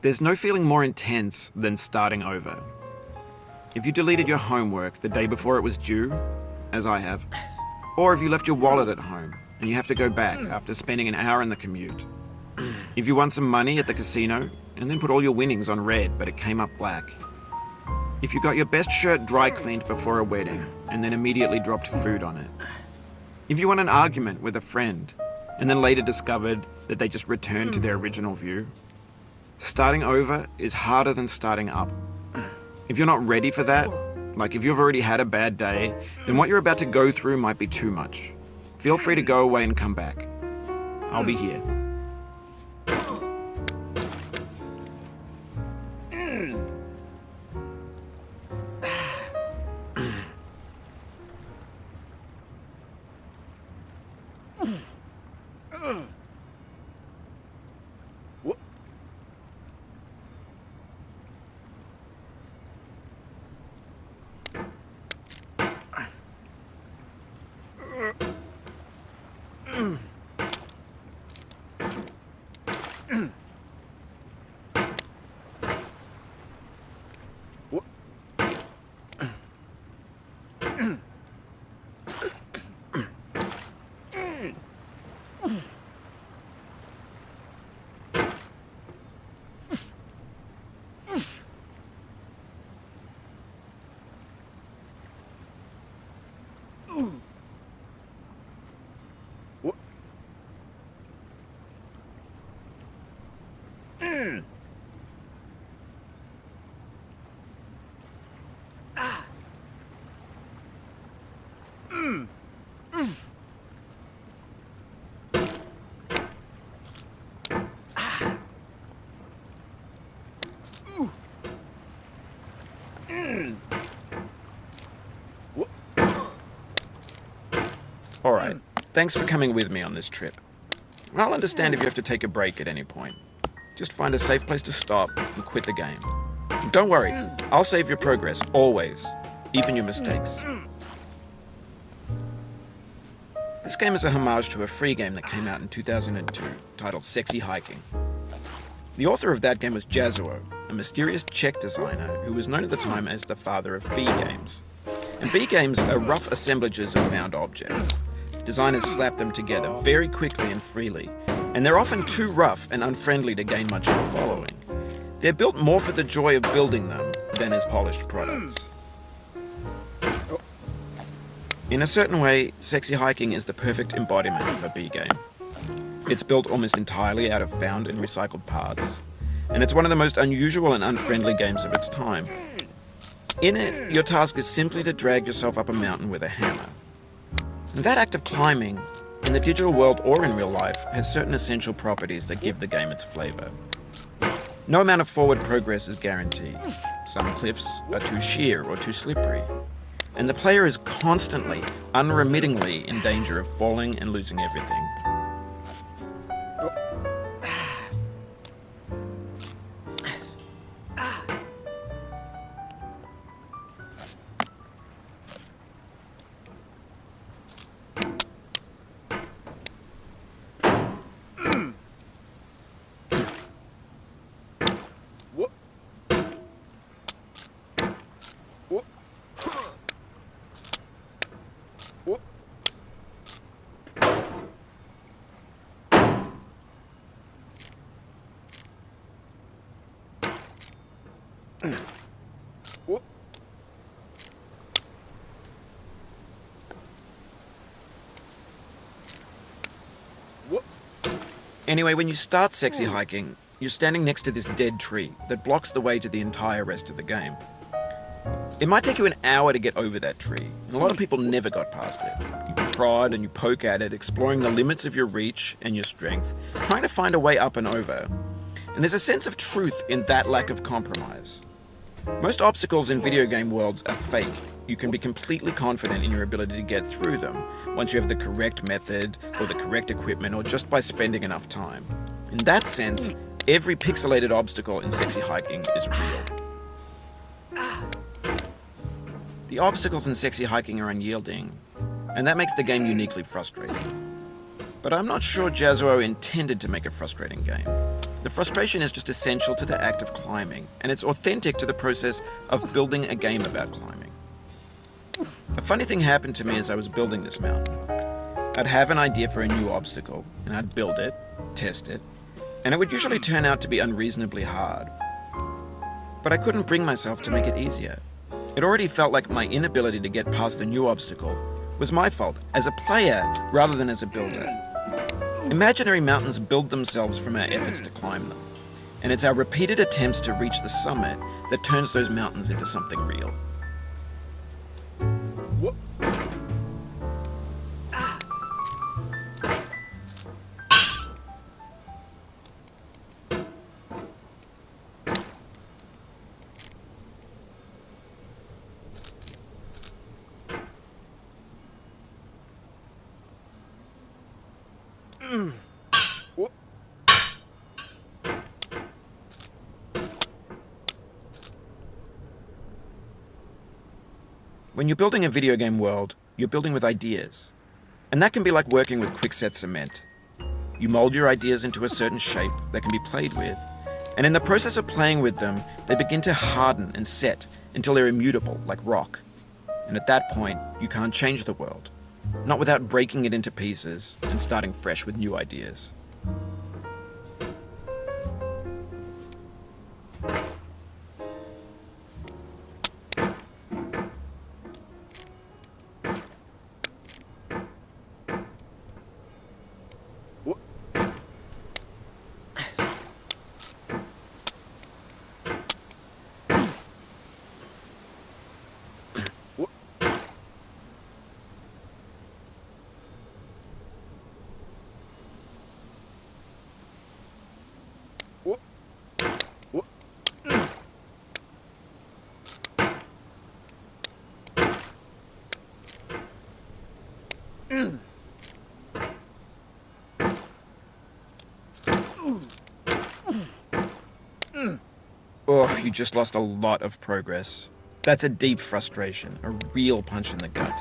There's no feeling more intense than starting over. If you deleted your homework the day before it was due, as I have, or if you left your wallet at home and you have to go back after spending an hour in the commute. If you won some money at the casino and then put all your winnings on red but it came up black. If you got your best shirt dry cleaned before a wedding and then immediately dropped food on it. If you won an argument with a friend and then later discovered that they just returned to their original view. Starting over is harder than starting up. If you're not ready for that, like if you've already had a bad day, then what you're about to go through might be too much. Feel free to go away and come back. I'll be here. Alright, thanks for coming with me on this trip. I'll understand if you have to take a break at any point. Just find a safe place to stop and quit the game. Don't worry, I'll save your progress, always, even your mistakes. This game is a homage to a free game that came out in 2002, titled Sexy Hiking. The author of that game was Jazzuo, a mysterious Czech designer who was known at the time as the father of B games. And B games are rough assemblages of found objects. Designers slap them together very quickly and freely, and they're often too rough and unfriendly to gain much of a following. They're built more for the joy of building them than as polished products. In a certain way, Sexy Hiking is the perfect embodiment of a B game. It's built almost entirely out of found and recycled parts, and it's one of the most unusual and unfriendly games of its time. In it, your task is simply to drag yourself up a mountain with a hammer. And that act of climbing, in the digital world or in real life, has certain essential properties that give the game its flavor. No amount of forward progress is guaranteed. Some cliffs are too sheer or too slippery. And the player is constantly, unremittingly in danger of falling and losing everything. Anyway, when you start Sexy Hiking, you're standing next to this dead tree that blocks the way to the entire rest of the game. It might take you an hour to get over that tree, and a lot of people never got past it. You prod and you poke at it, exploring the limits of your reach and your strength, trying to find a way up and over. And there's a sense of truth in that lack of compromise. Most obstacles in video game worlds are fake. You can be completely confident in your ability to get through them once you have the correct method or the correct equipment or just by spending enough time. In that sense, every pixelated obstacle in Sexy Hiking is real. The obstacles in Sexy Hiking are unyielding, and that makes the game uniquely frustrating. But I'm not sure Jazzuo intended to make a frustrating game. The frustration is just essential to the act of climbing, and it's authentic to the process of building a game about climbing. A funny thing happened to me as I was building this mountain. I'd have an idea for a new obstacle, and I'd build it, test it, and it would usually turn out to be unreasonably hard. But I couldn't bring myself to make it easier. It already felt like my inability to get past the new obstacle was my fault as a player rather than as a builder. Imaginary mountains build themselves from our efforts to climb them, and it's our repeated attempts to reach the summit that turns those mountains into something real. When you're building a video game world, you're building with ideas. And that can be like working with quickset cement. You mold your ideas into a certain shape that can be played with, and in the process of playing with them, they begin to harden and set until they're immutable, like rock. And at that point, you can't change the world, not without breaking it into pieces and starting fresh with new ideas. Oh, you just lost a lot of progress. That's a deep frustration, a real punch in the gut.